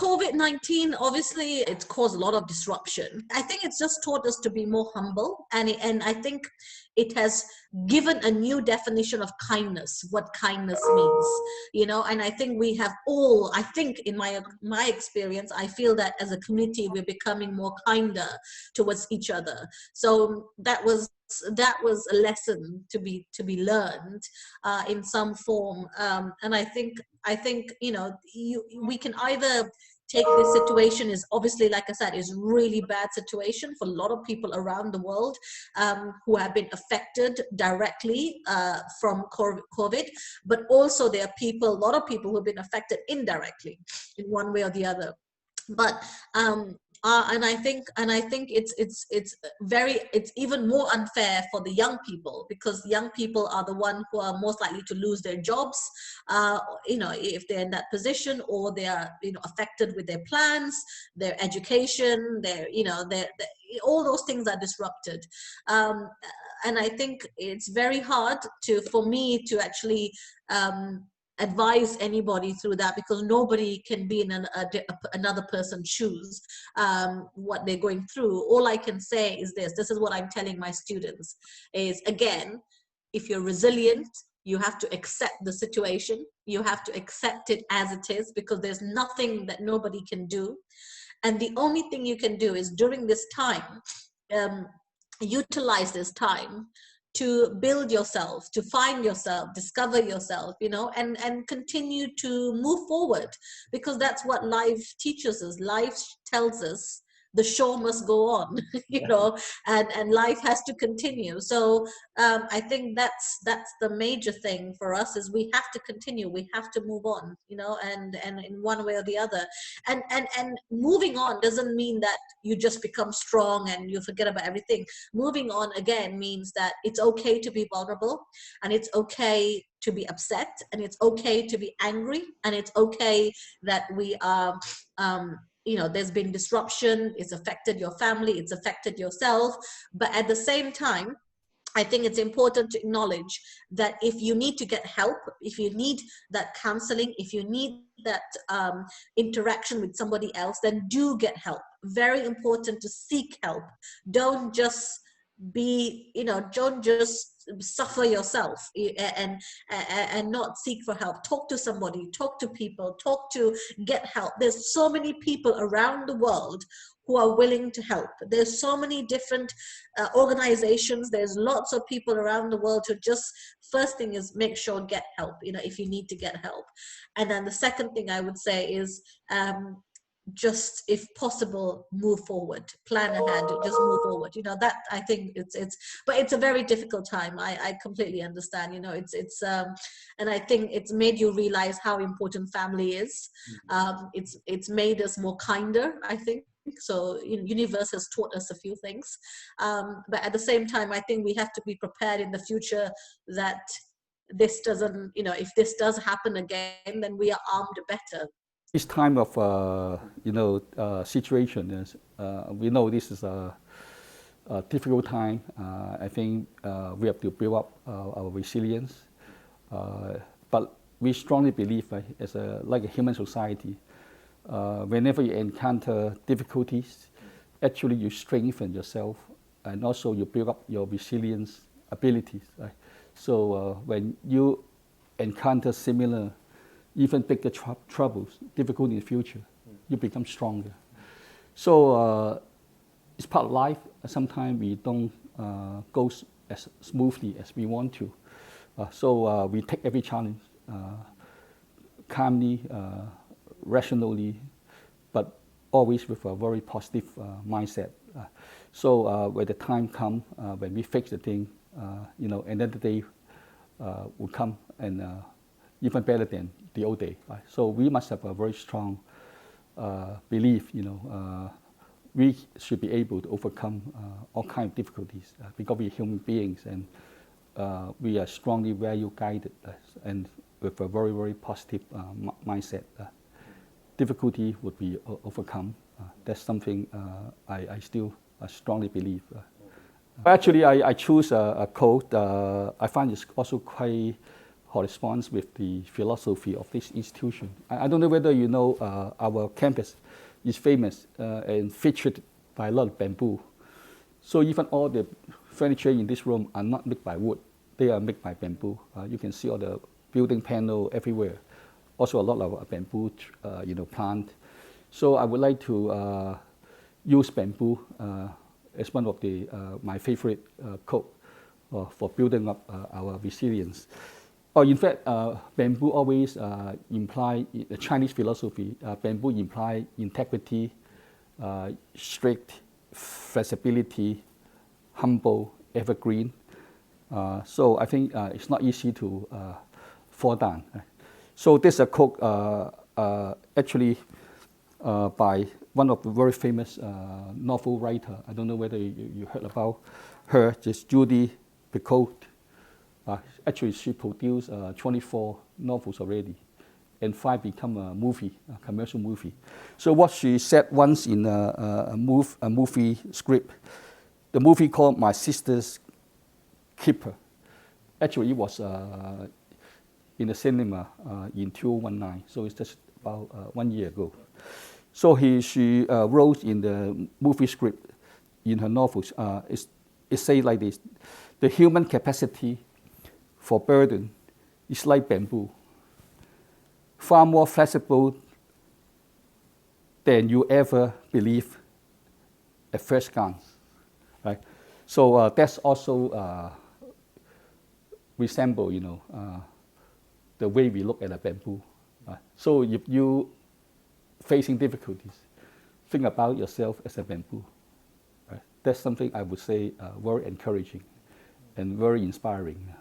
COVID-19, obviously, it's caused a lot of disruption. I think it's just taught us to be more humble. And I think it has given a new definition of kindness, what kindness means, and I think we have all, I think in my experience, I feel that as a community, we're becoming more kinder towards each other. So that was a lesson to be learned in some form. And I think we can either take this situation is obviously, like I said, is really bad situation for a lot of people around the world who have been affected directly from COVID, but also there are a lot of people who have been affected indirectly in one way or the other. But and I think it's even more unfair for the young people, because young people are the one who are most likely to lose their jobs, if they're in that position, or they are affected with their plans, their education, their all those things are disrupted. And I think it's very hard for me to actually advise anybody through that, because nobody can be in another person's shoes, what they're going through. All I can say is this is what I'm telling my students is, again, if you're resilient, you have to accept the situation, you have to accept it as it is, because there's nothing that nobody can do. And the only thing you can do is, during this time, utilize this time to build yourself, to find yourself, discover yourself, and continue to move forward, because that's what life teaches us. Life tells us the show must go on, and life has to continue. So I think that's the major thing for us, is we have to continue, we have to move on, and in one way or the other. And moving on doesn't mean that you just become strong and you forget about everything. Moving on, again, means that it's okay to be vulnerable, and it's okay to be upset, and it's okay to be angry, and it's okay that we are there's been disruption, it's affected your family, it's affected yourself. But at the same time, I think it's important to acknowledge that if you need to get help, if you need that counseling, if you need that interaction with somebody else, then do get help. Very important to seek help. Don't just don't just suffer yourself and not seek for help. Talk to somebody, talk to people, get help. There's so many people around the world who are willing to help. There's so many different organizations. There's lots of people around the world who just, first thing is, make sure get help, if you need to get help. And then the second thing I would say is, just, if possible, move forward, plan ahead, just move forward. That, I think but it's a very difficult time. I completely understand. And I think it's made you realize how important family is. It's made us more kinder, I think. So universe has taught us a few things, but at the same time, I think we have to be prepared in the future that this doesn't, if this does happen again, then we are armed better. This time of situation is, we know this is a difficult time. I think we have to build up our resilience, but we strongly believe, as like a human society, whenever you encounter difficulties, actually you strengthen yourself, and also you build up your resilience abilities. Right? So when you encounter similar, even bigger troubles, difficult in the future, you become stronger. So it's part of life. Sometimes we don't go as smoothly as we want to. So we take every challenge calmly, rationally, but always with a very positive mindset. So when the time comes, when we fix the thing, another day will come, and even better than the old day. Right? So we must have a very strong belief, we should be able to overcome all kinds of difficulties because we are human beings, and we are strongly value guided and with a very, very positive mindset. Difficulty would be overcome. That's something I still strongly believe. Actually, I choose a quote. I find it's also quite corresponds with the philosophy of this institution. I don't know whether you know our campus is famous and featured by a lot of bamboo. So even all the furniture in this room are not made by wood. They are made by bamboo. You can see all the building panel everywhere. Also a lot of bamboo plant. So I would like to use bamboo as one of the my favorite coat for building up our resilience. In fact, bamboo always imply the Chinese philosophy. Bamboo imply integrity, strict, flexibility, humble, evergreen. So I think it's not easy to fall down. So this is a quote actually by one of the very famous novel writer. I don't know whether you heard about her, just Judy Picoult. Actually, she produced 24 novels already, and 5 become a movie, a commercial movie. So what she said once in a movie script, the movie called My Sister's Keeper. Actually, it was in the cinema in 2019, so it's just about 1 year ago. So she wrote in the movie script, in her novels, it says like this: the human capacity for burden is like bamboo, far more flexible than you ever believe at first glance, right? So that's also resemble, the way we look at a bamboo. So if you facing difficulties, think about yourself as a bamboo. Right? That's something I would say very encouraging and very inspiring.